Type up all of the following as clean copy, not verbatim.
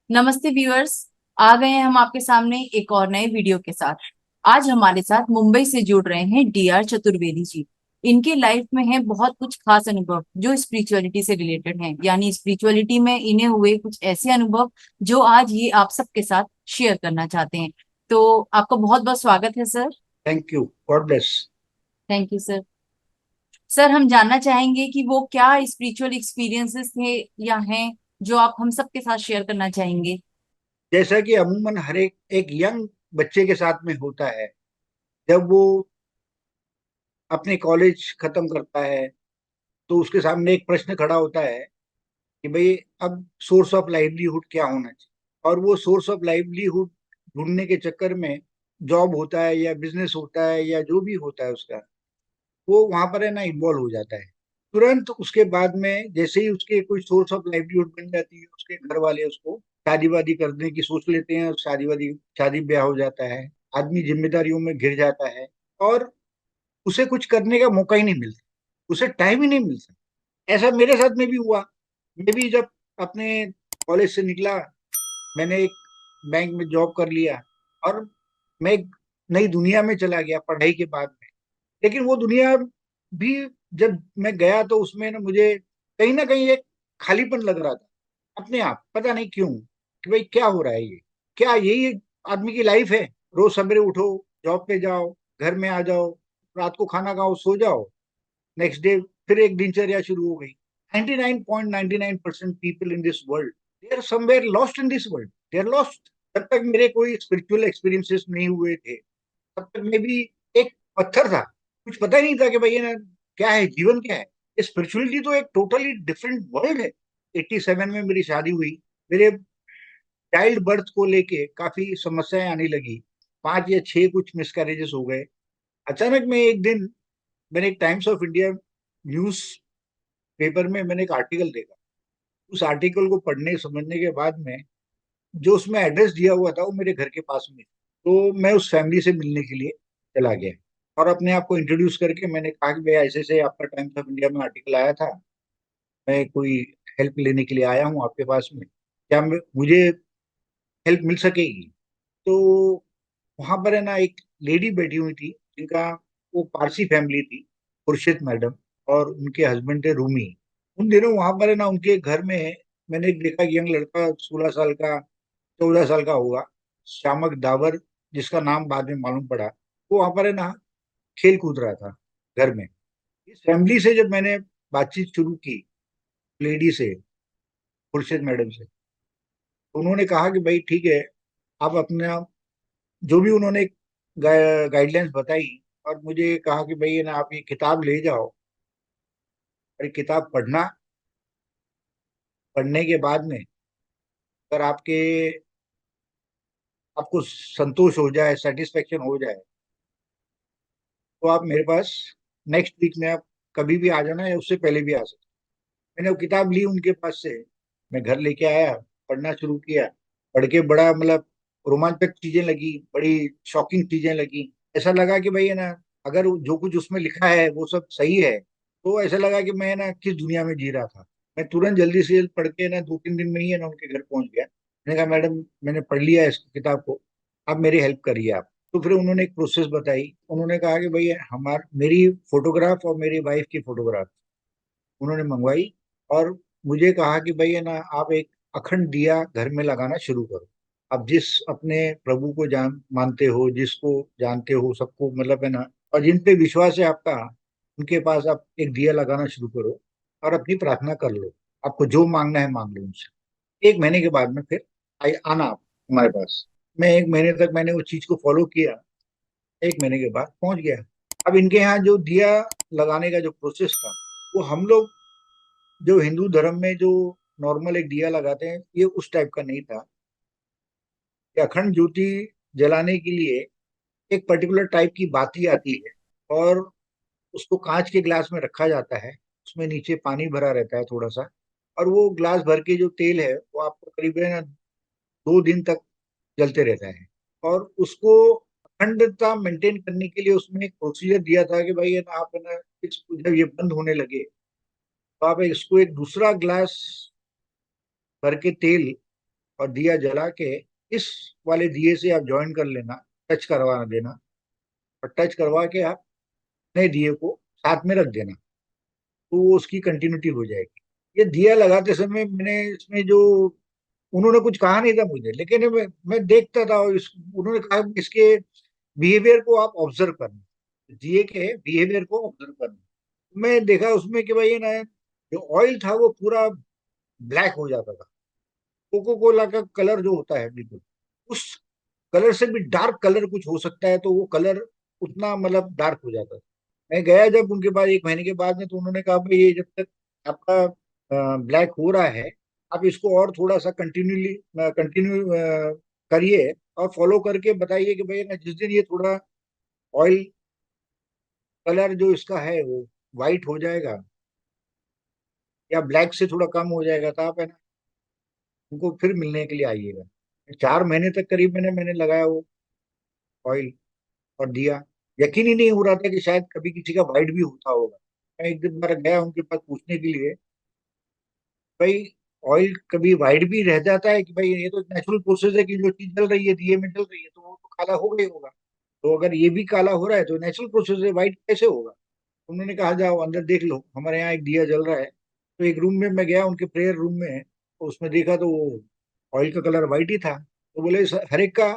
नमस्ते व्यूअर्स। आ गए हैं हम आपके सामने एक और नए वीडियो के साथ। आज हमारे साथ मुंबई से जुड़ रहे हैं डीआर चतुर्वेदी जी। इनके लाइफ में है बहुत कुछ खास अनुभव जो स्पिरिचुअलिटी से रिलेटेड हैं, यानी स्पिरिचुअलिटी में इन्हें हुए कुछ ऐसे अनुभव जो आज ये आप सबके साथ शेयर करना चाहते हैं। तो आपका बहुत बहुत स्वागत है sir. Thank you. God bless. Thank you sir. Sir, हम जानना चाहेंगे कि वो क्या स्पिरिचुअल एक्सपीरियंसेस थे या हैं जो आप हम सबके साथ शेयर करना चाहेंगे। जैसा कि अमूमन हर एक यंग बच्चे के साथ में होता है, जब वो अपने कॉलेज खत्म करता है तो उसके सामने एक प्रश्न खड़ा होता है कि भाई अब सोर्स ऑफ लाइवलीहुड क्या होना चाहिए। और वो सोर्स ऑफ लाइवलीहुड ढूंढने के चक्कर में जॉब होता है या बिजनेस होता है या जो भी होता है उसका, वो वहां पर है ना इन्वॉल्व हो जाता है। तुरंत उसके बाद में जैसे ही उसके कोई सोर्स ऑफ लाइवलीहुड बन जाती है, उसके घर वाले उसको शादी वादी करने की सोच लेते हैं और शादी ब्याह हो जाता है। आदमी जिम्मेदारियों में घिर जाता है और उसे कुछ करने का मौका ही नहीं मिलता, उसे टाइम ही नहीं मिलता। ऐसा मेरे साथ में भी हुआ। मैं भी जब अपने कॉलेज से निकला, मैंने एक बैंक में जॉब कर लिया और मैं एक नई दुनिया में चला गया पढ़ाई के बाद में। लेकिन वो दुनिया भी जब मैं गया तो उसमें ना कहीं एक खालीपन लग रहा था। अपने आप पता नहीं क्यों कि भाई क्या हो रहा है, ये क्या यही आदमी की लाइफ है? रोज सवेरे उठो, जॉब पे जाओ, घर में आ जाओ, रात को खाना खाओ, सो जाओ, नेक्स्ट डे फिर एक दिनचर्या शुरू हो गई। 99.99% people in this world, they are somewhere lost in this world, they are lost. जब तक मेरे कोई स्पिरिचुअल एक्सपीरियंसेस नहीं हुए थे, तब तक मैं भी एक पत्थर था। कुछ पता ही नहीं था कि भाई ये ना क्या है, जीवन क्या है। स्पिरिचुअलिटी तो एक टोटली डिफरेंट वर्ल्ड है। 87 में मेरी शादी हुई। मेरे चाइल्ड बर्थ को लेके काफी समस्याएं आने लगी। 5 या 6 कुछ मिसकैरेजेस हो गए। अचानक में एक दिन मैंने एक times of India news paper में मैंने एक आर्टिकल देखा। उस आर्टिकल को पढ़ने समझने के बाद में जो उसमें एड्रेस दिया हुआ था वो मेरे घर के पास में। तो मैं उस फैमिली से मिलने के लिए चला गया और अपने आप को इंट्रोड्यूस करके मैंने कहा कि भैया ऐसे ऐसे आपका टाइम्स ऑफ इंडिया में आर्टिकल आया था, मैं कोई हेल्प लेने के लिए आया हूँ आपके पास में, क्या मुझे हेल्प मिल सकेगी? तो वहां पर है ना एक लेडी बैठी हुई थी जिनका, वो पारसी फैमिली थी, खुर्शीद मैडम, और उनके हस्बैंड थे रूमी। उन दिनों वहां पर है ना उनके घर में मैंने एक देखा यंग लड़का, 16 साल का, 14 साल का होगा, शामक दावर, जिसका नाम बाद में मालूम पड़ा। वो वहां पर है ना खेल कूद रहा था घर में। इस फैमिली से जब मैंने बातचीत शुरू की, लेडी से, खुर्शीद मैडम से, तो उन्होंने कहा कि भाई ठीक है, आप अपना जो भी उन्होंने गाइडलाइंस बताई, और मुझे कहा कि भाई ये ना आप ये किताब ले जाओ और ये किताब पढ़ना। पढ़ने के बाद में अगर आपको संतोष हो जाए, सेटिस्फेक्शन हो जाए, तो आप मेरे पास नेक्स्ट वीक में आप कभी भी आ जाना या उससे पहले भी आ सकते। मैंने वो किताब ली उनके पास से, मैं घर लेके आया, पढ़ना शुरू किया। पढ़ के बड़ा मतलब रोमांचक चीजें लगी, बड़ी शॉकिंग चीजें लगी। ऐसा लगा कि भाई है ना, अगर जो कुछ उसमें लिखा है वो सब सही है, तो ऐसा लगा कि मैं ना किस दुनिया में जी रहा था। मैं तुरंत जल्दी से जल्द पढ़ के ना 2-3 दिन में ही है ना उनके घर पहुंच गया। मैंने कहा मैडम, मैंने पढ़ लिया है इस किताब को, आप मेरी हेल्प करिए आप। तो फिर उन्होंने एक प्रोसेस बताई। उन्होंने कहा कि भाई मेरी फोटोग्राफ और मेरी वाइफ की फोटोग्राफ उन्होंने मंगवाई और मुझे कहा कि भाई है ना आप एक अखंड दिया घर में लगाना शुरू करो। आप जिस अपने प्रभु को जान मानते हो, जिसको जानते हो, सबको मतलब है ना, और जिन पे विश्वास है आपका, उनके पास आप एक दिया लगाना शुरू करो और अपनी प्रार्थना कर लो। आपको जो मांगना है मांग लो उनसे। 1 महीने के बाद में फिर आना आप हमारे पास। मैं 1 महीने तक मैंने उस चीज को फॉलो किया। 1 महीने के बाद पहुंच गया। अब इनके यहाँ जो दिया लगाने का जो प्रोसेस था, वो हम लोग जो हिंदू धर्म में जो नॉर्मल एक दिया लगाते हैं, ये उस टाइप का नहीं था। ये अखंड ज्योति जलाने के लिए एक पर्टिकुलर टाइप की बाती आती है और उसको कांच के ग्लास में रखा जाता है। उसमें नीचे पानी भरा रहता है थोड़ा सा, और वो ग्लास भर के जो तेल है वो आपको करीबन 2 दिन तक जलते रहता है। और उसको अखंडता मेंटेन करने के लिए उसमें एक प्रोसीजर दिया था कि भाई है ना आप है ना, जब ये बंद होने लगे तो आप इसको एक दूसरा ग्लास भर के तेल और दिया जला के इस वाले दिए से आप ज्वाइन कर लेना, टच करवा देना, और टच करवा के आप नए दिए को साथ में रख देना, तो वो उसकी कंटिन्यूटी हो जाएगी। ये दिया लगाते समय मैंने इसमें जो, उन्होंने कुछ कहा नहीं था मुझे, लेकिन मैं देखता था, और उन्होंने कहा कि इसके बिहेवियर को आप ऑब्जर्व करना, दिए के बिहेवियर को ऑब्जर्व करना। मैं देखा उसमें कि भाई ये ना, जो ऑयल था वो पूरा ब्लैक हो जाता था। कोको कोला का कलर जो होता है बिल्कुल उस कलर से भी डार्क कलर कुछ हो सकता है, तो वो कलर उतना मतलब डार्क हो जाता है। मैं गया जब उनके पास 1 महीने के बाद में, तो उन्होंने कहा भाई ये जब तक आपका ब्लैक हो रहा है, आप इसको और थोड़ा सा कंटिन्यू करिए, और फॉलो करके बताइए कि भाई ना जिस दिन ये थोड़ा ऑयल कलर जो इसका है वो वाइट हो जाएगा या ब्लैक से थोड़ा कम हो जाएगा, तो आप है ना उनको फिर मिलने के लिए आइएगा। 4 महीने तक करीब मैंने लगाया वो ऑयल और दिया। यकीन ही नहीं हो रहा था कि शायद कभी किसी का वाइट भी होता होगा। मैं एक दिन बार गया उनके पास पूछने के लिए, भाई ऑयल कभी वाइट भी रह जाता है कि भाई ये तो नेचुरल प्रोसेस है कि जो चीज जल रही है दिए में जल रही है तो वो तो काला हो गई होगा, तो अगर ये भी काला हो रहा है तो नेचुरल प्रोसेस है, वाइट कैसे होगा? उन्होंने कहा जाओ अंदर देख लो, हमारे यहाँ एक दिया जल रहा है। तो एक रूम में मैं गया, उनके प्रेयर रूम में, तो उसमें देखा तो वो ऑयल का कलर वाइट ही था। तो बोले हर एक का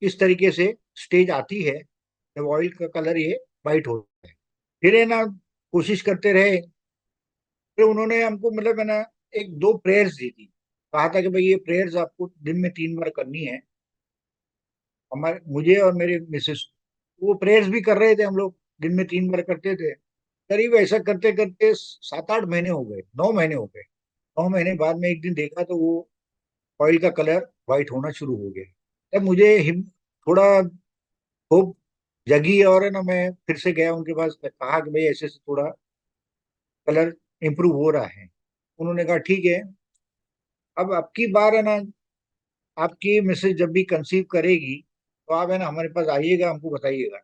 इस तरीके से स्टेज आती है जब ऑयल का कलर ये वाइट होता है। फिर है ना कोशिश करते रहे। फिर उन्होंने हमको मतलब है ना एक दो प्रेयर्स दी थी, कहा था कि भाई ये प्रेयर्स आपको दिन में 3 बार करनी है, हमारे मुझे और मेरे मिसेस। वो प्रेयर्स भी कर रहे थे हम लोग, दिन में 3 बार करते थे। करीब ऐसा करते करते 7-8 महीने हो गए, 9 महीने हो गए। 9 महीने बाद में एक दिन देखा तो वो ऑयल का कलर वाइट होना शुरू हो गया। तब मुझे थोड़ा होप जगी, और है ना मैं फिर से गया उनके पास, कहा कि भाई ऐसे ऐसे थोड़ा कलर इम्प्रूव हो रहा है। उन्होंने कहा ठीक है, अब आपकी बार है ना, आपकी मिसेज जब भी कंसीव करेगी तो आप है ना हमारे पास आइएगा, हमको बताइएगा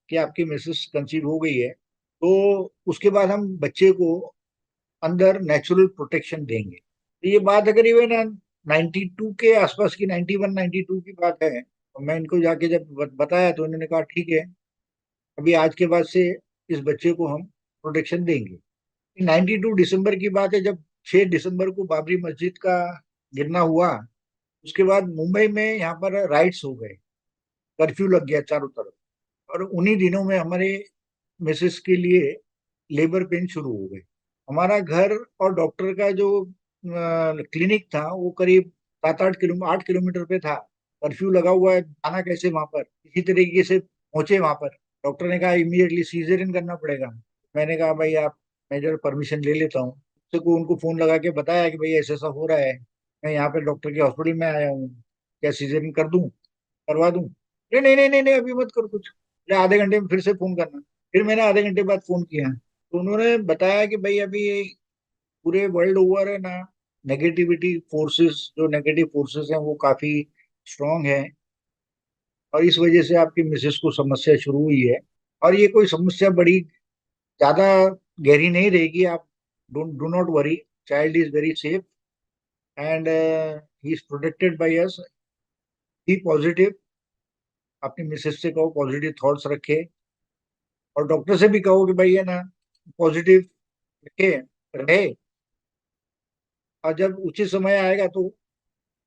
कि आपकी मिसेस कंसीव हो गई है, तो उसके बाद हम बच्चे को अंदर नेचुरल प्रोटेक्शन देंगे। तो ये बात है करीबन 92 के आसपास की, 91 92 की बात है। और मैं इनको जाके जब बताया तो इन्होंने कहा ठीक है, अभी आज के बाद से इस बच्चे को हम प्रोटेक्शन देंगे। 92 दिसंबर की बात है, जब 6 दिसंबर को बाबरी मस्जिद का गिरना हुआ, उसके बाद मुंबई में यहाँ पर राइट्स हो गए, कर्फ्यू लग गया चारों तरफ। और उन्हीं दिनों में हमारे मिसेस के लिए लेबर पेन शुरू हो गए। हमारा घर और डॉक्टर का जो क्लिनिक था वो करीब 7-8 किलोमीटर पे था। कर्फ्यू लगा हुआ है, आना कैसे वहां पर, किसी तरीके से पहुंचे वहां पर। डॉक्टर ने कहा इमीडिएटली सीजरियन करना पड़ेगा। मैंने कहा भाई आप, मैं जरा परमिशन ले लेता हूँ। उससे को उनको फोन लगा के बताया कि भाई ऐसा ऐसा हो रहा है, मैं यहाँ पे डॉक्टर के हॉस्पिटल में आया हूँ, क्या सीजरियन कर दूं, करवा दूं? नहीं नहीं नहीं नहीं नहीं, अभी मत करो कुछ, बोले आधे घंटे में फिर से फोन करना। फिर मैंने आधे घंटे बाद फोन किया, तो उन्होंने बताया कि भाई अभी पूरे वर्ल्ड ओवर है ना, नेगेटिविटी फोर्सेस, जो नेगेटिव फोर्सेस हैं वो काफी स्ट्रांग है, और इस वजह से आपकी मिसेस को समस्या शुरू हुई है। और ये कोई समस्या बड़ी ज्यादा गहरी नहीं रहेगी, आप do not worry, child is very safe and he is protected by us. Be positive, अपनी मिसेस से कहो पॉजिटिव थॉट्स रखे, और डॉक्टर से भी कहो कि भाई है ना पॉजिटिव रखे रहे, और जब उचित समय आएगा तो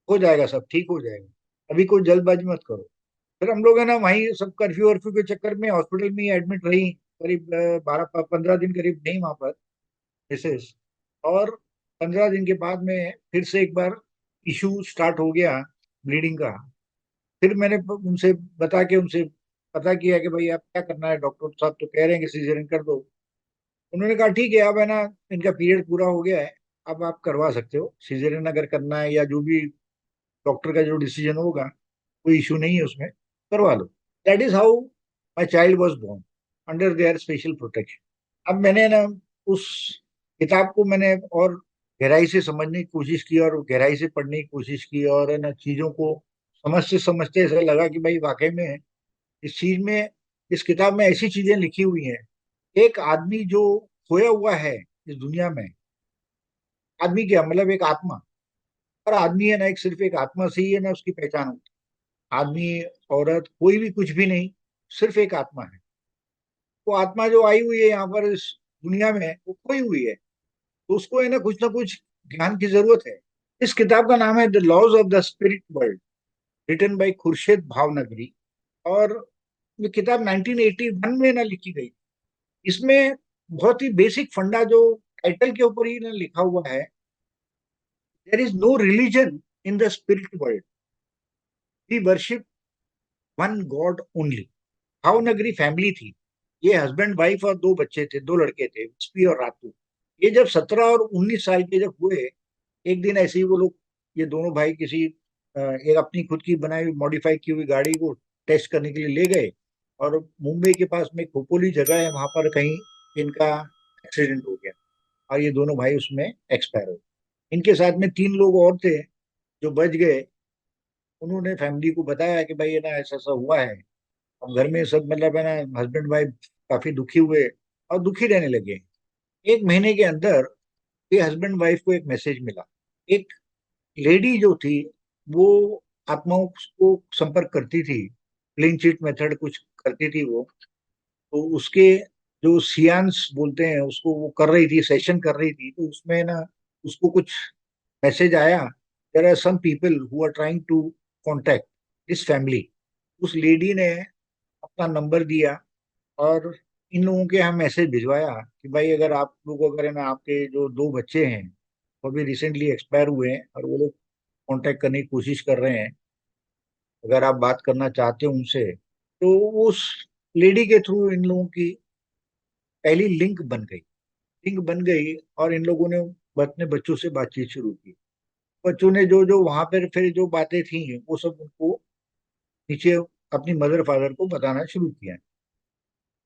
हो जाएगा, सब ठीक हो जाएगा। अभी कोई जल्दबाजी मत करो। फिर हम लोग है ना वहीं सब कर्फ्यू वर्फ्यू के चक्कर में हॉस्पिटल में ही एडमिट रही, करीब 12-15 दिन करीब नहीं वहां पर मिसेस। और 15 दिन के बाद में फिर से एक बार इशू स्टार्ट हो गया ब्लीडिंग का। फिर मैंने उनसे बता के उनसे पता किया कि भाई आप क्या करना है, डॉक्टर साहब तो कह रहे हैं कि सीजरियन कर दो। उन्होंने कहा ठीक है, अब है ना इनका पीरियड पूरा हो गया है, अब आप करवा सकते हो सीजरियन, अगर करना है या जो भी डॉक्टर का जो डिसीजन होगा, कोई इशू नहीं है उसमें, करवा लो। That is how my child was born under their special protection. अब मैंने ना उस किताब को मैंने और गहराई से समझने की कोशिश की, और गहराई से पढ़ने की कोशिश की, और है ना चीजों को समझते समझते ऐसा लगा कि भाई वाकई में इस चीज में, इस किताब में ऐसी चीजें लिखी हुई हैं। एक आदमी जो खोया हुआ है इस दुनिया में, आदमी क्या मतलब एक आत्मा, और आदमी है ना, एक सिर्फ एक आत्मा से ही है ना उसकी पहचान होती है। आदमी, औरत, कोई भी कुछ भी नहीं, सिर्फ एक आत्मा है। वो आत्मा जो आई हुई है यहाँ पर इस दुनिया में, वो खोई हुई है। तो उसको है ना कुछ ज्ञान की जरूरत है। इस किताब का नाम है the laws of the spirit world, written by Khurshid Bhavnagari. और ये किताब 1981 में ना लिखी गई। इसमें बहुत ही बेसिक फंडा जो टाइटल के ऊपर ही ना लिखा हुआ है, there is no religion in the spirit world, we worship one God only. Bhavnagari family थी। ये हस्बैंड वाइफ और दो बच्चे थे, दो लड़के थे, विस्पी और रातू। ये जब 17 और 19 साल के जब हुए, एक दिन ऐसे ही वो लोग, ये दोनों भाई किसी एक अपनी खुद की बनाई हुई मॉडिफाई की हुई गाड़ी को टेस्ट करने के लिए ले गए। और मुंबई के पास में खोपोली जगह है, वहां पर कहीं इनका एक्सीडेंट हो गया और ये दोनों भाई उसमें एक्सपायर हो गए। इनके साथ में 3 लोग और थे जो बच गए। उन्होंने फैमिली को बताया कि भाई ये ना ऐसा ऐसा हुआ है। अब घर में सब मतलब है ना हस्बैंड वाइफ काफी दुखी हुए और दुखी रहने लगे। 1 महीने के अंदर ये हस्बैंड वाइफ को एक मैसेज मिला। एक लेडी जो थी, वो आत्माओं को संपर्क करती थी, क्लीन चिट मेथड कुछ करती थी वो। तो उसके जो सियांस बोलते हैं उसको, वो कर रही थी, सेशन कर रही थी। तो उसमें ना उसको कुछ मैसेज आया, there are some people who are trying to contact this family. उस लेडी ने अपना नंबर दिया और इन लोगों के यहाँ मैसेज भिजवाया कि भाई अगर आप लोग, अगर है ना आपके जो दो बच्चे हैं वो भी रिसेंटली एक्सपायर हुए हैं और वो लोग कांटेक्ट करने की कोशिश कर रहे हैं, अगर आप बात करना चाहते हो उनसे, तो उस लेडी के थ्रू इन लोगों की पहली लिंक बन गई। लिंक बन गई और इन लोगों ने अपने बच्चों से बातचीत शुरू की। बच्चों ने जो जो वहां पर फिर जो बातें थी वो सब उनको नीचे अपनी मदर फादर को बताना शुरू किया।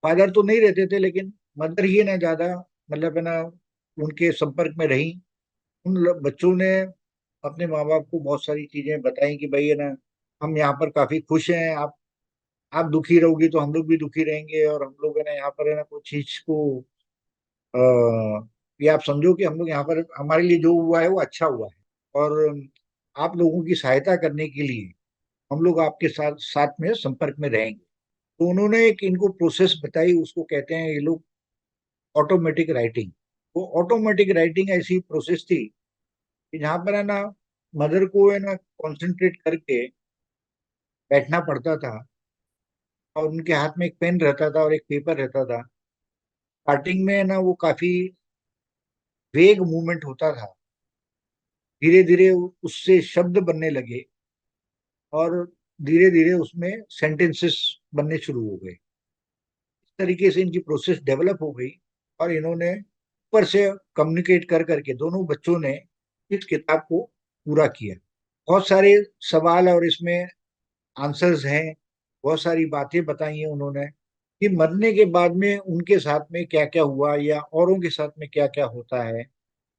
फादर तो नहीं रहते थे, लेकिन मदर ही है ना ज्यादा, मतलब है ना उनके संपर्क में रही। बच्चों ने अपने माँ बाप को बहुत सारी चीजें बताई कि भाई है ना, हम यहाँ पर काफी खुश हैं, आप दुखी रहोगी तो हम लोग भी दुखी रहेंगे। और हम लोग है ना यहाँ पर है ना कुछ चीज को ये आप समझो कि हम लोग यहाँ पर हमारे लिए जो हुआ है वो अच्छा हुआ है। और आप लोगों की सहायता करने के लिए हम लोग आपके साथ साथ में संपर्क में रहेंगे। तो उन्होंने एक इनको प्रोसेस बताई, उसको कहते हैं ये लोग ऑटोमेटिक राइटिंग। वो ऑटोमेटिक राइटिंग ऐसी प्रोसेस थी कि जहाँ पर है ना मदर को है ना कॉन्सेंट्रेट करके बैठना पड़ता था और उनके हाथ में एक पेन रहता था और एक पेपर रहता था। स्टार्टिंग में ना वो काफी वेग मूवमेंट होता था, धीरे धीरे उससे शब्द बनने लगे और धीरे धीरे उसमें सेंटेंसेस बनने शुरू हो गए। इस तरीके से इनकी प्रोसेस डेवलप हो गई और इन्होंने ऊपर से कम्युनिकेट कर करके दोनों बच्चों ने इस किताब को पूरा किया। बहुत सारे सवाल और इसमें आंसर्स हैं, बहुत सारी बातें बताई हैं उन्होंने कि मरने के बाद में उनके साथ में क्या क्या हुआ या औरों के साथ में क्या क्या होता है।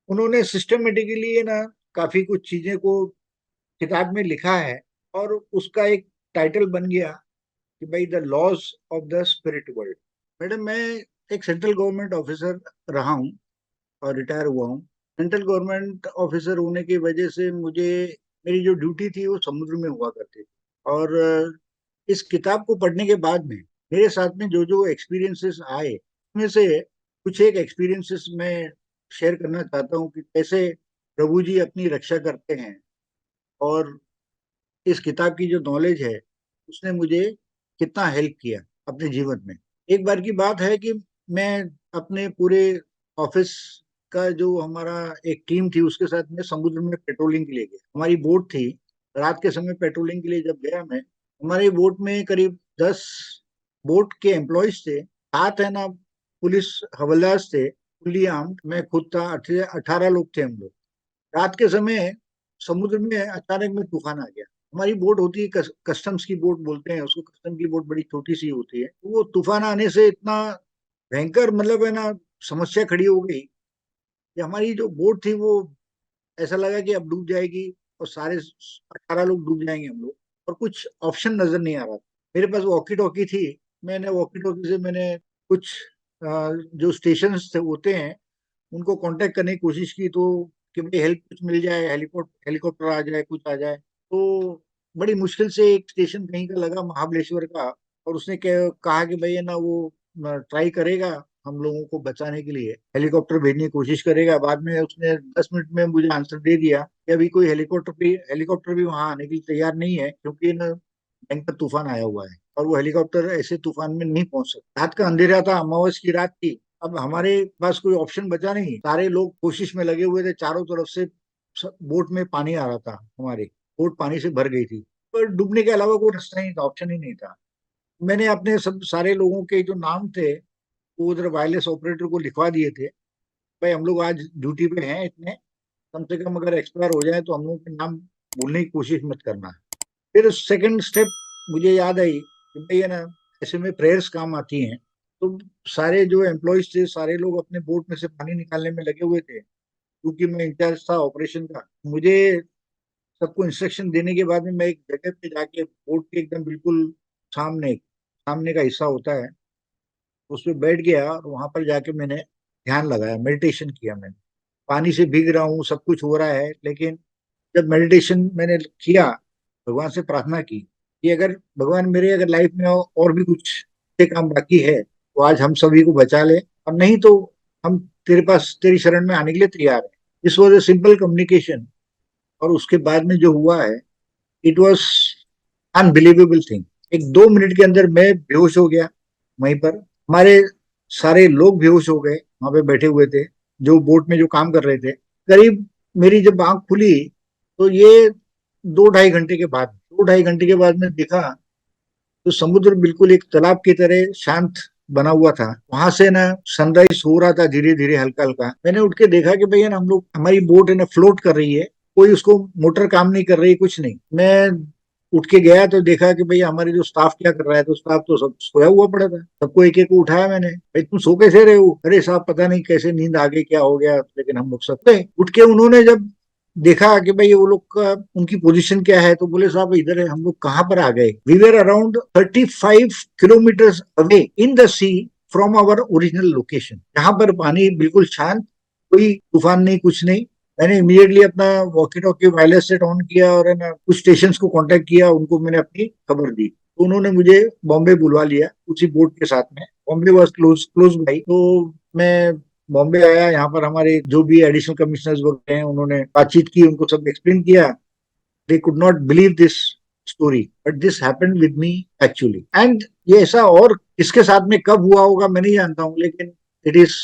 उन्होंने सिस्टमेटिकली ना काफी कुछ चीजें को किताब में लिखा है। और उसका एक टाइटल बन गया कि भाई the laws of the spirit world. Madam, मैं एक सेंट्रल गवर्नमेंट ऑफिसर रहा हूँ और रिटायर हुआ हूँ। सेंट्रल गवर्नमेंट ऑफिसर होने की वजह से मुझे, मेरी जो ड्यूटी थी वो समुद्र में हुआ करती थी। और इस किताब को पढ़ने के बाद में मेरे साथ में जो जो एक्सपीरियंसेस आए, उसमें से कुछ एक एक्सपीरियंसेस मैं शेयर करना चाहता हूँ कि कैसे प्रभु जी अपनी रक्षा करते हैं। और इस किताब की जो नॉलेज है उसने मुझे कितना हेल्प किया अपने जीवन में। एक बार की बात है कि मैं अपने पूरे ऑफिस का जो हमारा एक टीम थी उसके साथ में समुद्र में पेट्रोलिंग के लिए गया। हमारी बोट थी। रात के समय पेट्रोलिंग के लिए जब गया मैं, हमारी बोट में करीब 10 बोट के एम्प्लॉयज थे, साथ है ना पुलिस हवलदार थे, फुल्ली आर्म्ड। मैं खुद था, 18 लोग थे हम लोग। रात के समय समुद्र में अचानक में तूफान आ गया। हमारी बोट होती है कस्टम्स की बोट बोलते हैं उसको, कस्टम की बोट बड़ी छोटी सी होती है। तो वो तूफान आने से इतना भयंकर मतलब है ना समस्या खड़ी हो गई कि हमारी जो बोट थी वो ऐसा लगा कि अब डूब जाएगी और सारे 18 लोग डूब जाएंगे हम लोग। और कुछ ऑप्शन नजर नहीं आ रहा था। मेरे पास वॉकी टॉकी थी। मैंने वॉकी टॉकी से मैंने कुछ जो स्टेशन होते हैं उनको कांटेक्ट करने की कोशिश की। तो कि भाई हेल्प कुछ मिल जाए, हेलीकॉप्टर हेलीकॉप्टर आ जाए, कुछ आ जाए। तो बड़ी मुश्किल से एक स्टेशन कहीं का लगा महाबलेश्वर का, और उसने कहा कि भाई है ना वो ट्राई करेगा हम लोगों को बचाने के लिए, हेलीकॉप्टर भेजने की कोशिश करेगा। बाद में उसने 10 मिनट में मुझे आंसर दे दिया कि अभी कोई हेलीकॉप्टर भी वहां आने के लिए तैयार नहीं है, क्योंकि ना भयंकर तूफान आया हुआ है और वो हेलीकॉप्टर ऐसे तूफान में नहीं पहुंच सकता। रात का अंधेरा था, अमावस की रात थी। अब हमारे पास कोई ऑप्शन बचा नहीं, सारे लोग कोशिश में लगे हुए थे, चारों तरफ से बोट में पानी आ रहा था, हमारी बोट पानी से भर गई थी, पर डूबने के अलावा कोई रास्ता नहीं था, ऑप्शन ही नहीं था। मैंने अपने सब सारे लोगों के जो नाम थे वो उधर वायरलेस ऑपरेटर को लिखवा दिए थे, भाई हम लोग आज ड्यूटी पे हैं इतने, कम से कम अगर एक्सपायर हो जाए तो हम लोगों के नाम भूलने की कोशिश मत करना। फिर सेकंड स्टेप मुझे याद आई कि भाई है ना, ऐसे में प्रेयर्स काम आती हैं। तो सारे जो एम्प्लॉयज थे, सारे लोग अपने बोट में से पानी निकालने में लगे हुए थे, क्योंकि मैं इंचार्ज था ऑपरेशन का। मुझे सबको इंस्ट्रक्शन देने के बाद में मैं एक जगह पे जाके बोट के एकदम बिल्कुल सामने सामने का हिस्सा होता है, उस पे बैठ गया और वहां पर जाके मैंने ध्यान लगाया, मेडिटेशन किया मैंने। पानी से भीग रहा हूँ, सब कुछ हो रहा है, लेकिन जब मेडिटेशन मैंने किया, भगवान से प्रार्थना की कि अगर भगवान मेरे अगर लाइफ में और भी कुछ अच्छे काम बाकी है तो आज हम सभी को बचा ले, और नहीं तो हम तेरे पास तेरी शरण में आने के लिए तैयार है। This was a simple communication. और उसके बाद में जो हुआ है, इट वॉज अनबिलीवेबल थिंग। एक 2 मिनट के अंदर मैं बेहोश हो गया वहीं पर, हमारे सारे लोग बेहोश हो गए वहां पे बैठे हुए थे जो बोट में जो काम कर रहे थे। करीब मेरी जब आंख खुली तो ये 2 ढाई घंटे के बाद, 2 ढाई घंटे के बाद मैं देखा तो समुद्र बिल्कुल एक तालाब की तरह शांत बना हुआ था। वहां से ना सनराइज हो रहा था धीरे धीरे, हल्का हल्का। मैंने उठ के देखा कि भैया ना हम लोग, हमारी बोट है ना फ्लोट कर रही है, कोई उसको मोटर काम नहीं कर रही, कुछ नहीं। मैं उठ के गया तो देखा कि भैया हमारे जो स्टाफ क्या कर रहा है, तो स्टाफ तो सब सोया हुआ पड़ा था। सबको एक एक को उठाया मैंने, भाई तुम सो कैसे रहे हो? अरे साहब पता नहीं कैसे नींद आ गई, क्या हो गया, लेकिन हम लोग सब गए। उठ के उन्होंने जब देखा कि भाई वो लोग का उनकी पोजीशन क्या है, तो बोले साहब इधर है। हम लोग कहाँ पर आ गए? We were around 35 kilometre away in the sea from our original location, जहां पर पानी बिल्कुल शांत, कोई तूफान नहीं, कुछ नहीं। मैंने इमीडिएटली अपना walkie talkie wireless set on किया और है ना कुछ स्टेशन को कांटेक्ट किया, उनको मैंने अपनी खबर दी, तो उन्होंने मुझे बॉम्बे बुलवा लिया उसी बोट के साथ में। Bombay was close close by. तो मैं बॉम्बे आया, यहाँ पर हमारे जो भी एडिशनल कमिश्नर्स वगैरह हैं उन्होंने बातचीत की, उनको सब एक्सप्लेन किया। They could not believe this story, but this happened with me actually. And ये ऐसा और किसके साथ में कब हुआ होगा मैं नहीं जानता हूँ, लेकिन इट इज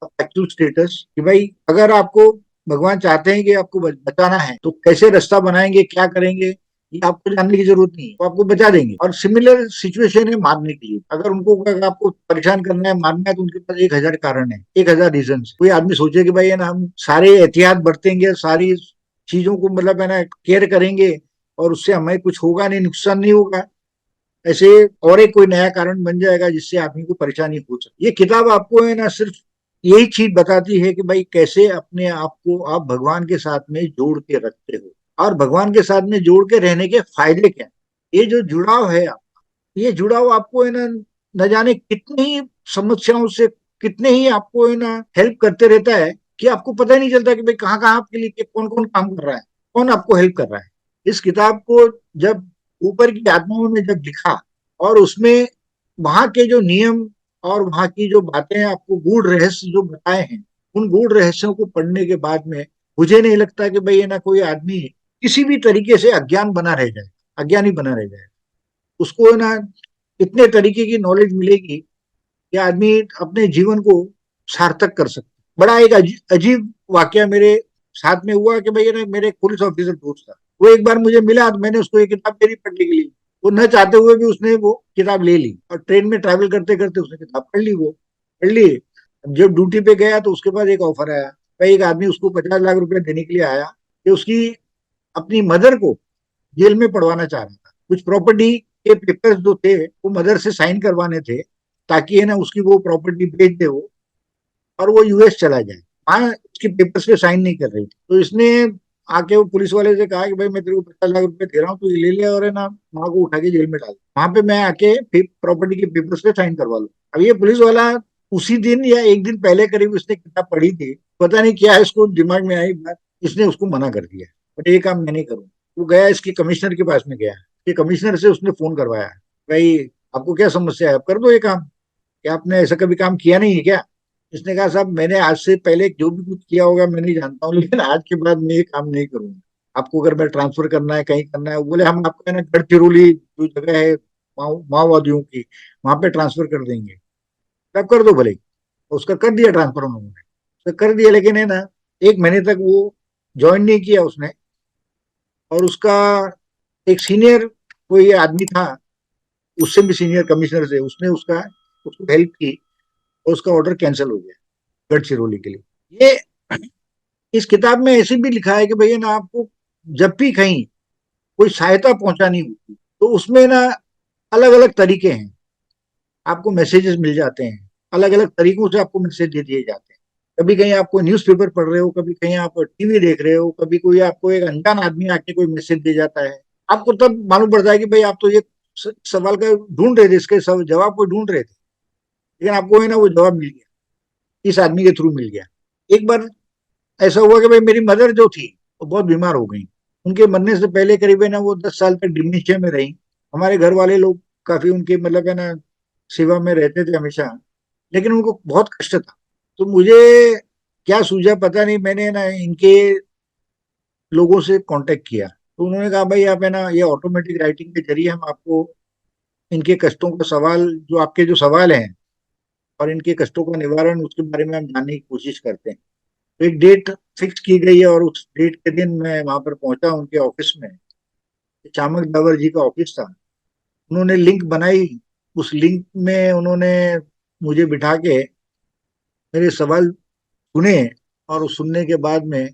एक्चुअल स्टेटस कि भाई अगर आपको भगवान चाहते हैं कि आपको बचाना है तो कैसे रास्ता बनाएंगे, क्या करेंगे, ये आपको जानने की जरूरत नहीं है, वो आपको बचा देंगे। और सिमिलर सिचुएशन है मारने के लिए, अगर उनको अगर आपको परेशान करना है, मारना है, तो उनके पास 1,000 कारण है, 1,000 रीजन। कोई आदमी सोचे कि भाई है ना हम सारे एहतियात बरतेंगे, सारी चीजों को मतलब है ना केयर करेंगे और उससे हमें कुछ होगा नहीं, नुकसान नहीं होगा, ऐसे और एक कोई नया कारण बन जाएगा जिससे आदमी को परेशानी हो सकती। ये किताब आपको है ना सिर्फ यही चीज बताती है कि भाई कैसे अपने आप को आप भगवान के साथ में जोड़ के रखते हो, और भगवान के साथ में जोड़ के रहने के फायदे क्या हैं। ये जो जुड़ाव है, ये जुड़ाव आपको है ना न जाने कितनी ही समस्याओं से, कितने ही आपको है ना हेल्प करते रहता है कि आपको पता ही नहीं चलता कि भाई कहाँ कहाँ आपके लिए कौन कौन काम कर रहा है, कौन आपको हेल्प कर रहा है। इस किताब को जब ऊपर की आत्माओं ने जब लिखा और उसमें वहां के जो नियम और वहां की जो बातें आपको गूढ़ रहस्य जो बताए हैं, उन गूढ़ रहस्यों को पढ़ने के बाद में मुझे नहीं लगता कि भाई है ना कोई आदमी किसी भी तरीके से अज्ञान बना रह जाए, अज्ञानी बना रह जाए। उसको है ना इतने तरीके की नॉलेज मिलेगी कि आदमी अपने जीवन को सार्थक कर सकता। बड़ा एक अजीब वाक्य मेरे साथ में हुआ कि भैया मेरे एक पुलिस ऑफिसर दोस्त था, वो एक बार मुझे मिला तो मैंने उसको एक किताब दे दी पढ़ने के लिए। वो न चाहते हुए भी उसने वो किताब ले ली और ट्रेन में ट्रैवल करते करते उसने किताब पढ़ ली, वो पढ़ ली। जब ड्यूटी पे गया तो उसके पास एक ऑफर आया, भाई एक आदमी उसको 50 लाख रुपए देने के लिए आया कि उसकी अपनी मदर को जेल में पढ़वाना चाह रहा था। कुछ प्रॉपर्टी के पेपर्स जो थे वो मदर से साइन करवाने थे, ताकि है ना उसकी वो प्रॉपर्टी बेच दे वो, और वो यूएस चला जाए। वहां उसके पेपर्स पे साइन नहीं कर रही थी, तो इसने आके वो पुलिस वाले से कहा कि भाई मैं तेरे को 50 लाख रुपए दे रहा हूँ, तो ये ले ले और है ना माँ को उठा के जेल में डाल। वहां पे मैं आके प्रॉपर्टी के पेपर्स पे साइन करवा लूँ। अब ये पुलिस वाला उसी दिन या एक दिन पहले करीब उसने किताब पढ़ी थी, पता नहीं क्या है इसको दिमाग में आई बात, इसने उसको मना कर दिया, बट ये काम मैं नहीं करूँ। वो गया इसके कमिश्नर के पास में गया, कि कमिश्नर से उसने फोन करवाया, भाई आपको क्या समस्या है, आप कर दो ये काम, कि आपने ऐसा कभी काम किया नहीं है क्या। इसने कहा साहब मैंने आज से पहले जो भी कुछ किया होगा मैं नहीं जानता हूँ, लेकिन आज के बाद मैं ये काम नहीं करूंगा। आपको अगर मैं ट्रांसफर करना है कहीं करना है, वो बोले हम आपको है ना गढ़चिरौली जो जगह है माओवादियों की, वहां पे ट्रांसफर कर देंगे, आप कर दो भले। तो उसका कर दिया ट्रांसफर उन्होंने, उसका कर दिया, लेकिन है ना 1 महीने तक वो ज्वाइन नहीं किया उसने। और उसका एक सीनियर कोई आदमी था, उससे भी सीनियर कमिश्नर से, उसने उसका उसको हेल्प की, और उसका ऑर्डर कैंसिल हो गया गढ़चिरौली के लिए। ये इस किताब में ऐसे भी लिखा है कि भैया ना आपको जब भी कहीं कोई सहायता पहुंचानी होती तो उसमें ना अलग अलग तरीके हैं, आपको मैसेजेस मिल जाते हैं, अलग अलग तरीकों से आपको मैसेज दे दिए जाते हैं। कभी कहीं आप कोई न्यूज़पेपर पढ़ रहे हो, कभी कहीं आप टीवी देख रहे हो, कभी कोई आपको एक अनजान आदमी आके कोई मैसेज दे जाता है। आपको तब मालूम पड़ता है कि भाई आप तो ये सवाल का ढूंढ रहे थे, इसके जवाब को ढूंढ रहे थे, लेकिन आपको है ना वो जवाब मिल गया, इस आदमी के थ्रू मिल गया। एक बार ऐसा हुआ कि भाई मेरी मदर जो थी वो बहुत बीमार हो गई। उनके मरने से पहले करीब है ना वो 10 साल तक डिमेंशिया में रही। हमारे घर वाले लोग काफी उनके मतलब है ना सेवा में रहते थे हमेशा, लेकिन उनको बहुत कष्ट था। तो मुझे क्या सूझा पता नहीं, मैंने ना इनके लोगों से कांटेक्ट किया, तो उन्होंने कहा भाई आप है ना ये ऑटोमेटिक राइटिंग के जरिए हम आपको इनके कष्टों का सवाल, जो आपके जो सवाल हैं और इनके कष्टों का निवारण, उसके बारे में हम जानने की कोशिश करते हैं। तो एक डेट फिक्स की गई है, और उस डेट के दिन मैं वहां पर पहुंचा उनके ऑफिस में। चामक दावर जी का ऑफिस था। उन्होंने लिंक बनाई, उस लिंक में उन्होंने मुझे बिठा के मेरे सवाल सुने, और उस सुनने के बाद में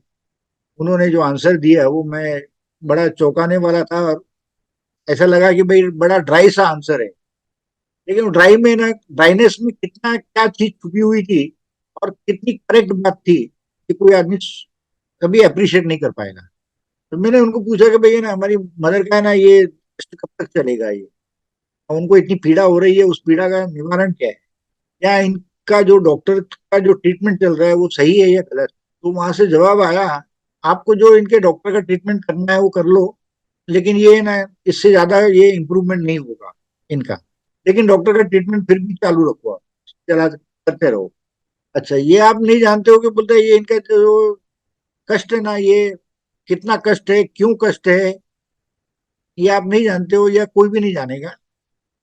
उन्होंने जो आंसर दिया वो मैं बड़ा चौंकाने वाला था, और ऐसा लगा कि भाई बड़ा ड्राई सा आंसर है, लेकिन ड्राई में ना ड्राइनेस में कितना क्या चीज छुपी हुई थी, और कितनी करेक्ट बात थी कि कोई आदमी कभी अप्रिशिएट नहीं कर पाएगा। तो मैंने उनको पूछा कि भैया ना हमारी मदर का है ना ये टेस्ट कब तक चलेगा, ये और उनको इतनी पीड़ा हो रही है, उस पीड़ा का निवारण क्या है, या इनका जो डॉक्टर का जो ट्रीटमेंट चल रहा है वो सही है या गलत। तो वहां से जवाब आया, आपको जो इनके डॉक्टर का ट्रीटमेंट करना है वो कर लो, लेकिन ये ना इससे ज्यादा ये इम्प्रूवमेंट नहीं होगा इनका, लेकिन डॉक्टर का ट्रीटमेंट फिर भी चालू रखो, आप चला करते रहो। अच्छा ये आप नहीं जानते हो कि बोलते हैं ये इनका जो कष्ट है ना, ये कितना कष्ट है, क्यों कष्ट है, ये आप नहीं जानते हो, या कोई भी नहीं जानेगा।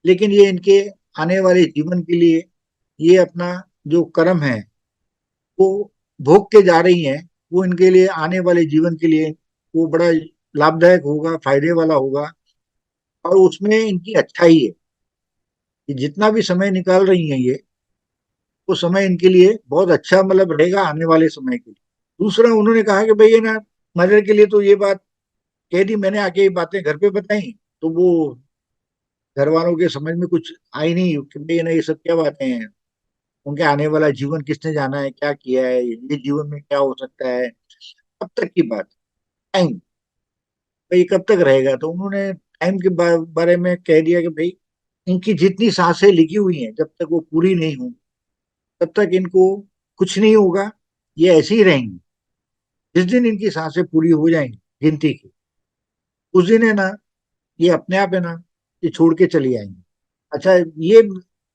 लेकिन ये इनके आने वाले जीवन के लिए, ये अपना जो कर्म है वो भोग के जा रही हैं, वो इनके लिए आने वाले जीवन के लिए वो बड़ा लाभदायक होगा, फायदे वाला होगा। और उसमें इनकी अच्छाई है कि जितना भी समय निकाल रही हैं ये, वो समय इनके लिए बहुत अच्छा मतलब रहेगा आने वाले समय के लिए। दूसरा उन्होंने कहा कि भैया ना मदर के लिए तो ये बात कह दी मैंने, आके ये बातें घर पे बताई, तो वो घर वालों के समझ में कुछ आई नहीं कि भैया ना ये सब क्या बातें हैं, उनके आने वाला जीवन किसने जाना है, क्या किया है, ये जीवन में क्या हो सकता है, कब तक की बात, टाइम, भाई कब तक रहेगा। तो उन्होंने टाइम के बारे में कह दिया कि भाई इनकी जितनी सांसें लिखी हुई हैं जब तक वो पूरी नहीं हों तब तक इनको कुछ नहीं होगा, ये ऐसी ही रहेंगी। जिस दिन इनकी सांसें पूरी हो जाएंगी गिनती की, उस दिन है ना ये अपने आप है ना ये छोड़ के चली आएंगी। अच्छा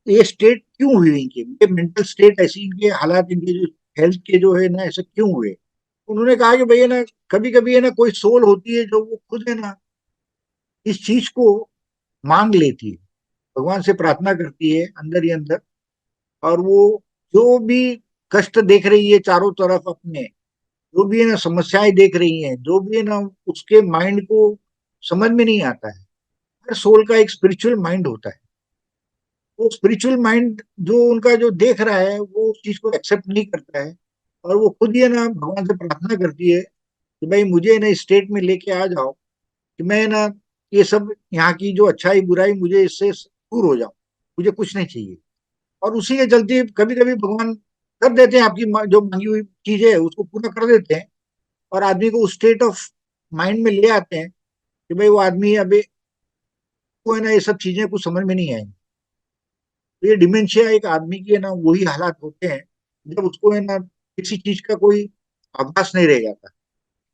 ये स्टेट क्यों हुई इनकी, ये मेंटल स्टेट ऐसी, इनके हालात, इनके जो हेल्थ के जो है ना ऐसे क्यों हुए। उन्होंने कहा कि भैया ना कभी कभी है ना कोई सोल होती है जो वो खुद है ना इस चीज को मांग लेती है, भगवान से प्रार्थना करती है अंदर ही अंदर, और वो जो भी कष्ट देख रही है चारों तरफ अपने, जो भी है ना समस्याएं देख रही हैं, जो भी है ना उसके माइंड को समझ में नहीं आता है। हर सोल का एक स्पिरिचुअल माइंड होता है, वो स्पिरिचुअल माइंड जो उनका जो देख रहा है वो उस चीज को एक्सेप्ट नहीं करता है, और वो खुद ही है ना भगवान से प्रार्थना करती है कि भाई मुझे ना स्टेट में लेके आ जाओ, कि मैं ना ये सब यहाँ की जो अच्छाई बुराई मुझे इससे दूर हो जाऊं, मुझे कुछ नहीं चाहिए। और उसी के चलते कभी कभी भगवान कर देते हैं, आपकी जो मांगी हुई चीज है उसको पूरा कर देते हैं, और आदमी को उस स्टेट ऑफ माइंड में ले आते हैं कि भाई वो आदमी अभी को है ना ये सब चीजें कुछ समझ में नहीं आएंगी। तो ये डिमेंशिया एक आदमी की है ना वही हालात होते हैं जब उसको है ना किसी चीज का कोई आभास नहीं रह जाता,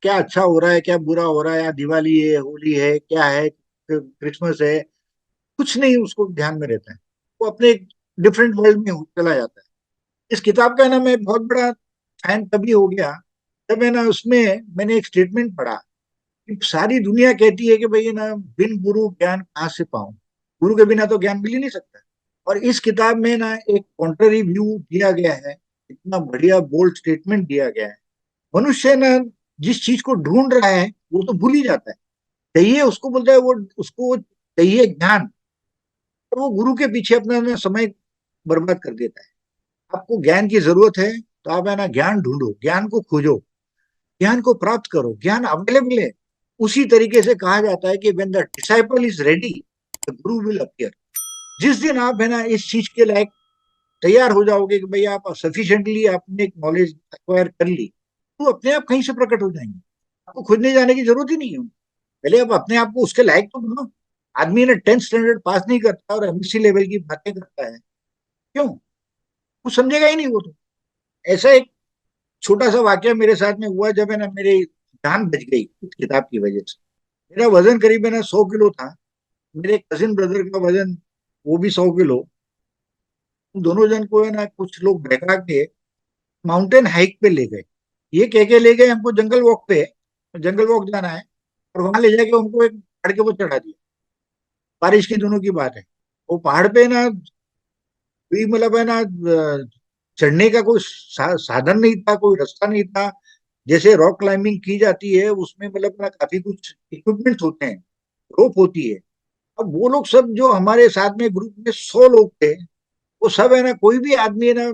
क्या अच्छा हो रहा है, क्या बुरा हो रहा है, या दिवाली है, होली है, क्या है, क्रिसमस है, कुछ नहीं उसको ध्यान में रहता है। वो अपने डिफरेंट वर्ल्ड में चला जाता है। इस किताब का ना मैं बहुत बड़ा फैन तभी हो गया जब है ना उसमें मैंने एक स्टेटमेंट पढ़ा कि सारी दुनिया कहती है कि भाई है ना बिन गुरु ज्ञान कहाँ से पाऊं, गुरु के बिना तो ज्ञान मिल ही नहीं सकता। और इस किताब में ना एक कॉन्ट्ररी व्यू दिया गया है, इतना बढ़िया बोल्ड स्टेटमेंट दिया गया है। मनुष्य ना जिस चीज को ढूंढ रहा है वो तो भूल ही जाता है, चाहिए उसको, बोलता है वो उसको चाहिए ज्ञान, और वो गुरु के पीछे अपना ना समय बर्बाद कर देता है। आपको ज्ञान की जरूरत है तो आप है ना ज्ञान ढूंढो, ज्ञान को खोजो, ज्ञान को प्राप्त करो, ज्ञान अवेलेबल है। उसी तरीके से कहा जाता है कि when the disciple is ready the Guru will appear. जिस दिन आप है ना इस चीज के लायक तैयार हो जाओगे कि भाई आप सफिशिएंटली आपने एक नॉलेज एक्वायर कर ली, तो अपने आप कहीं से प्रकट हो जाएंगे। आपको खोजने जाने की जरूरत ही नहीं है। पहले आप अपने आप को उसके लायक तो बनो। आदमी ने 10th स्टैंडर्ड पास नहीं करता और एमएससी लेवल की बातें करता है, क्यों? कुछ समझेगा ही नहीं वो तो। ऐसा एक छोटा सा वाक्य मेरे साथ में हुआ जब है ना मेरी जान बच गई इस किताब की वजह से। मेरा वजन करीब है ना 100 किलो था। मेरे कजिन ब्रदर का वजन वो भी 100 किलो। उन दोनों जन को है ना कुछ लोग बहका के माउंटेन हाइक पे ले गए। ये कह के ले गए हमको जंगल वॉक पे, जंगल वॉक जाना है, और वहां ले जाके उनको एक पहाड़ के ऊपर चढ़ा दिया। बारिश के दिनों की बात है। वो पहाड़ पे ना कोई मतलब है ना चढ़ने का कोई साधन नहीं था, कोई रास्ता नहीं था। जैसे रॉक क्लाइंबिंग की जाती है उसमें मतलब ना काफी कुछ इक्विपमेंट होते हैं, रोप होती है। अब वो लोग सब जो हमारे साथ में ग्रुप में 100 लोग थे, वो सब है ना कोई भी आदमी है ना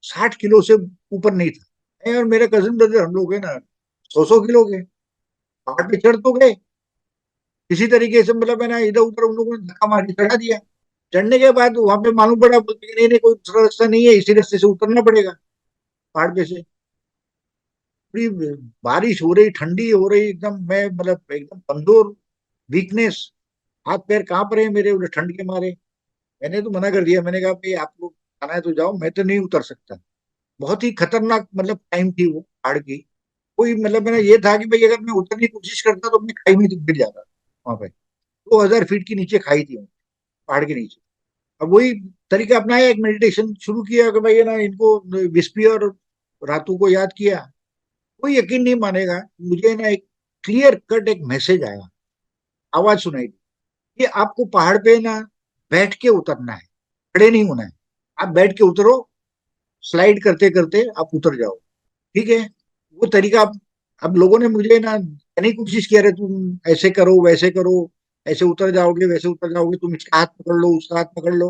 60 किलो से ऊपर नहीं था। मैं और मेरे कजिन ब्रदर हम लोग है ना 100 किलो के। पहाड़ पे चढ़ तो गए किसी तरीके से, मतलब है ना इधर उधर उन लोगों ने धक्का मार के चढ़ा दिया। चढ़ने के बाद वहां पे मालूम पड़ा, बोलते कि नहीं नहीं कोई दूसरा रास्ता नहीं है, इसी रास्ते से उतरना पड़ेगा पहाड़ पे से। पूरी बारिश हो रही, ठंडी हो रही एकदम, मैं मतलब एकदम कमजोर, वीकनेस, हाथ पैर कांप रहे हैं मेरे उधर ठंड के मारे। मैंने तो मना कर दिया, मैंने कहा भाई आपको आना है तो जाओ, मैं तो नहीं उतर सकता। बहुत ही खतरनाक मतलब टाइम थी वो पहाड़ की। कोई मतलब मेरा ये था कि भाई अगर मैं उतरने की कोशिश करता तो मैं खाई में गिर जाता वहां पे। 2000 फीट के नीचे खाई थी पहाड़ के नीचे। अब वही तरीका अपनाया, एक मेडिटेशन शुरू किया कि भाई है ना इनको विस्पी और रातों को याद किया। कोई यकीन नहीं मानेगा, मुझे ना एक क्लियर कट एक मैसेज आया, आवाज सुनाई दी कि आपको पहाड़ पे ना बैठ के उतरना है, खड़े नहीं होना है। आप बैठ के उतरो, स्लाइड करते करते आप उतर जाओ, ठीक है। वो तरीका अब लोगों ने मुझे ना कहने की कोशिश किया, अरे तुम ऐसे करो वैसे करो, ऐसे उतर जाओगे वैसे उतर जाओगे, तुम इसका हाथ पकड़ लो उसका हाथ पकड़ लो।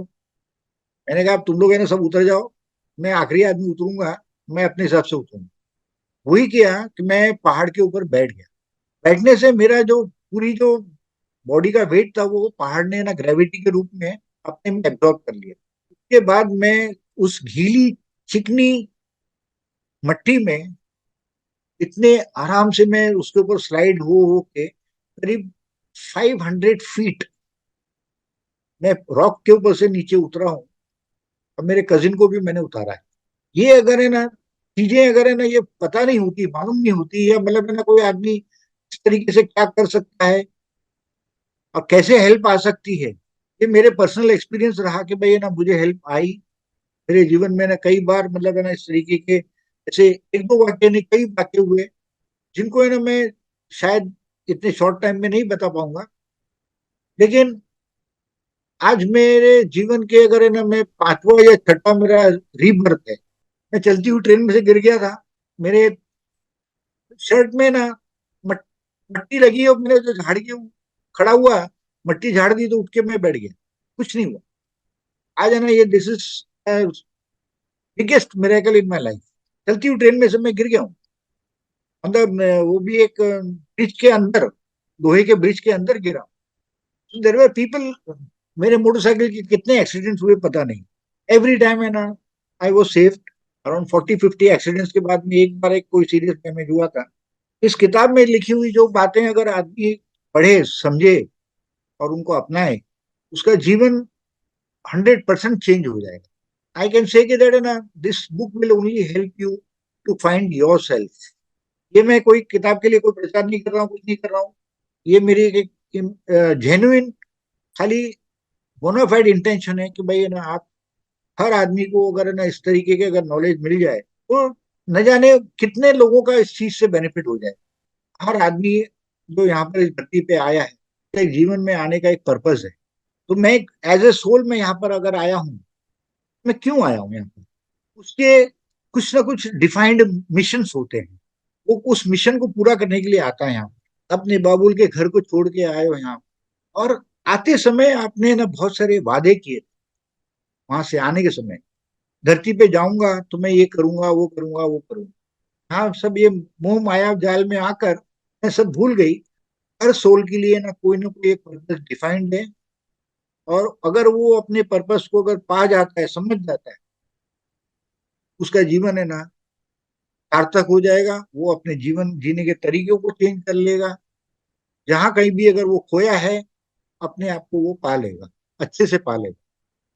मैंने कहा अब तुम लोग है ना सब उतर जाओ, मैं आखिरी आदमी उतरूंगा, मैं अपने हिसाब से उतरूंगा। वही किया कि मैं पहाड़ के ऊपर बैठ गया। बैठने से मेरा जो पूरी जो बॉडी का वेट था वो पहाड़ ने ना ग्रेविटी के रूप में अपने में एब्जॉर्ब कर लिया। उसके बाद मैं उस गीली चिकनी मट्टी में इतने आराम से मैं उसके ऊपर स्लाइड हो के करीब 500 फीट मैं रॉक के ऊपर से नीचे उतरा हूँ। और मेरे कजिन को भी मैंने उतारा है। ये अगर है ना चीजें अगर है ना ये पता नहीं होती, मालूम नहीं होती, या मतलब है ना कोई आदमी इस तरीके से क्या कर सकता है और कैसे हेल्प आ सकती है, ये मेरे पर्सनल एक्सपीरियंस रहा कि भाई है ना मुझे हेल्प आई। मेरे जीवन में ना कई बार मतलब है ना इस तरीके के ऐसे एक दो वाक्य नहीं कई वाक्य हुए जिनको है ना मैं शायद इतने शॉर्ट टाइम में नहीं बता पाऊंगा। लेकिन आज मेरे जीवन के अगर है ना मैं पांचवा या छठा मेरा रीबर्थ है। मैं चलती हुई ट्रेन में से गिर गया था, मेरे शर्ट में ना मट, मट्टी लगी और मैंने जो झाड़ के खड़ा हुआ, मट्टी झाड़ दी तो उठ के मैं बैठ गया, कुछ नहीं हुआ। आज है ना ये this is biggest miracle in my life. चलती हुई ट्रेन में से मैं गिर गया हूँ, मतलब वो भी एक ब्रिज के अंदर, लोहे के ब्रिज के अंदर गिरा। देर वर पीपल, मेरे मोटरसाइकिल के कितने एक्सीडेंट्स हुए पता नहीं। एवरी टाइम है ना I was safe. Around 40-50 accidents के बाद में एक बार एक कोई सीरियस डैमेज हुआ था। इस किताब में लिखी हुई जो बातें अगर आदमी पढ़े समझे और उनको अपनाए, उसका जीवन 100% चेंज हो जाएगा। आई कैन से दैट ना this book will only help you to find yourself. ये मैं कोई किताब के लिए कोई प्रचार नहीं कर रहा हूँ, कुछ नहीं कर रहा हूँ। ये मेरी एक जेन्युइन, खाली बोनाफाइड इंटेंशन है कि भाई है ना, आप हर आदमी को अगर है ना इस तरीके के अगर नॉलेज मिल जाए तो न जाने कितने लोगों का इस चीज से बेनिफिट हो जाए। हर आदमी जो यहाँ पर इस धरती पे आया है, एक जीवन में आने का एक पर्पज है। तो मैं एज ए सोल मैं यहाँ पर अगर आया हूँ, मैं क्यों आया हूँ यहाँ पर, उसके कुछ ना कुछ डिफाइंड मिशंस होते हैं। वो उस मिशन को पूरा करने के लिए आता है यहाँ। अपने बाबुल के घर को छोड़ के आए हो यहाँ, और आते समय आपने ना बहुत सारे वादे किए। वहां से आने के समय, धरती पे जाऊंगा तो मैं ये करूंगा, वो करूंगा, वो करूंगा। हाँ, सब ये मोह माया जाल में आकर मैं सब भूल गई। हर सोल के लिए ना कोई एक पर्पस डिफाइंड है। और अगर वो अपने पर्पस को अगर पा जाता है, समझ जाता है, उसका जीवन है ना सार्थक हो जाएगा। वो अपने जीवन जीने के तरीकों को चेंज कर लेगा। जहां कहीं भी अगर वो खोया है, अपने आप को वो पा लेगा, अच्छे से पा लेगा।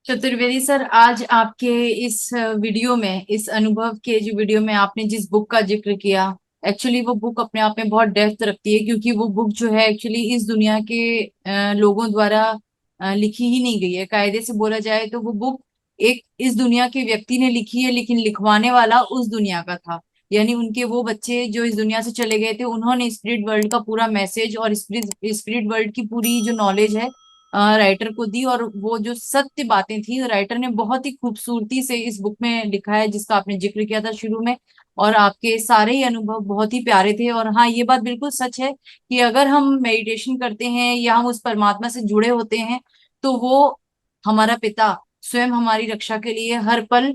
चतुर्वेदी सर, आज आपके इस वीडियो में, इस अनुभव के जो वीडियो में आपने जिस बुक का जिक्र किया, एक्चुअली वो बुक अपने आप में बहुत डेप्थ रखती है, क्योंकि वो बुक जो है एक्चुअली इस दुनिया के लोगों द्वारा लिखी ही नहीं गई है। कायदे से बोला जाए तो वो बुक एक इस दुनिया के व्यक्ति ने लिखी है, लेकिन लिखवाने वाला उस दुनिया का था। यानी उनके वो बच्चे जो इस दुनिया से चले गए थे, उन्होंने स्पिरिट वर्ल्ड का पूरा मैसेज और स्पिरिट वर्ल्ड की पूरी जो नॉलेज है राइटर को दी। और वो जो सत्य बातें थी, राइटर ने बहुत ही खूबसूरती से इस बुक में लिखा है, जिसका आपने जिक्र किया था शुरू में। और आपके सारे ही अनुभव बहुत ही प्यारे थे। और हाँ, ये बात बिल्कुल सच है कि अगर हम मेडिटेशन करते हैं या हम उस परमात्मा से जुड़े होते हैं, तो वो हमारा पिता स्वयं हमारी रक्षा के लिए हर पल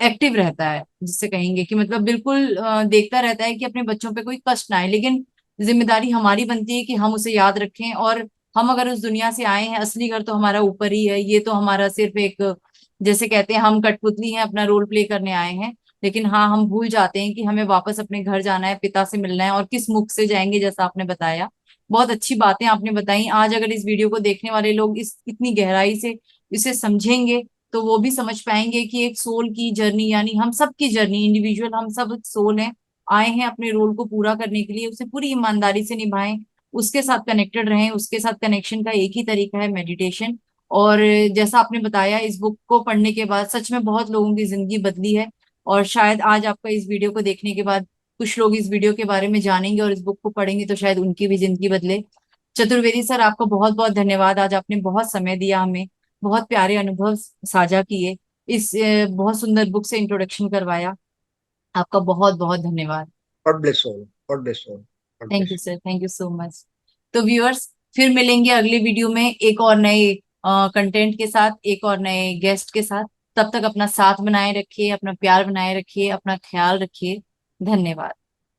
एक्टिव रहता है, जिससे कहेंगे कि मतलब बिल्कुल देखता रहता है कि अपने बच्चों पे कोई कष्ट ना आए। लेकिन जिम्मेदारी हमारी बनती है कि हम उसे याद रखें। और हम अगर उस दुनिया से आए हैं, असली घर तो हमारा ऊपर ही है। ये तो हमारा सिर्फ एक, जैसे कहते हैं, हम कठपुतली हैं, अपना रोल प्ले करने आए हैं। लेकिन हाँ, हम भूल जाते हैं कि हमें वापस अपने घर जाना है, पिता से मिलना है। और किस मुख से जाएंगे, जैसा आपने बताया। बहुत अच्छी बातें आपने बताई। आज अगर इस वीडियो को देखने वाले लोग इस इतनी गहराई से इसे समझेंगे, तो वो भी समझ पाएंगे कि एक सोल की जर्नी, यानी हम सब की जर्नी, इंडिविजुअल हम सब सोल हैं, आए हैं अपने रोल को पूरा करने के लिए। उसे पूरी ईमानदारी से निभाएं, उसके साथ कनेक्टेड रहें। उसके साथ कनेक्शन का एक ही तरीका है, मेडिटेशन। और जैसा आपने बताया, इस बुक को पढ़ने के बाद सच में बहुत लोगों की जिंदगी बदली है। और शायद आज आपका इस वीडियो को देखने के बाद कुछ लोग इस वीडियो के बारे में जानेंगे और इस बुक को पढ़ेंगे, तो शायद उनकी भी जिंदगी बदले। चतुर्वेदी सर, आपका बहुत बहुत धन्यवाद। आज आपने बहुत समय दिया हमें, बहुत प्यारे अनुभव साझा किए, इस बहुत सुंदर बुक से इंट्रोडक्शन करवाया। आपका बहुत बहुत धन्यवाद। God bless all, God bless all, God thank you bless. Sir, thank you so much. तो व्यूअर्स, फिर मिलेंगे अगले वीडियो में एक और नए कंटेंट के साथ, एक और नए गेस्ट के साथ। तब तक अपना साथ बनाए रखिए, अपना प्यार बनाए रखिए, अपना ख्याल रखिए। धन्यवाद।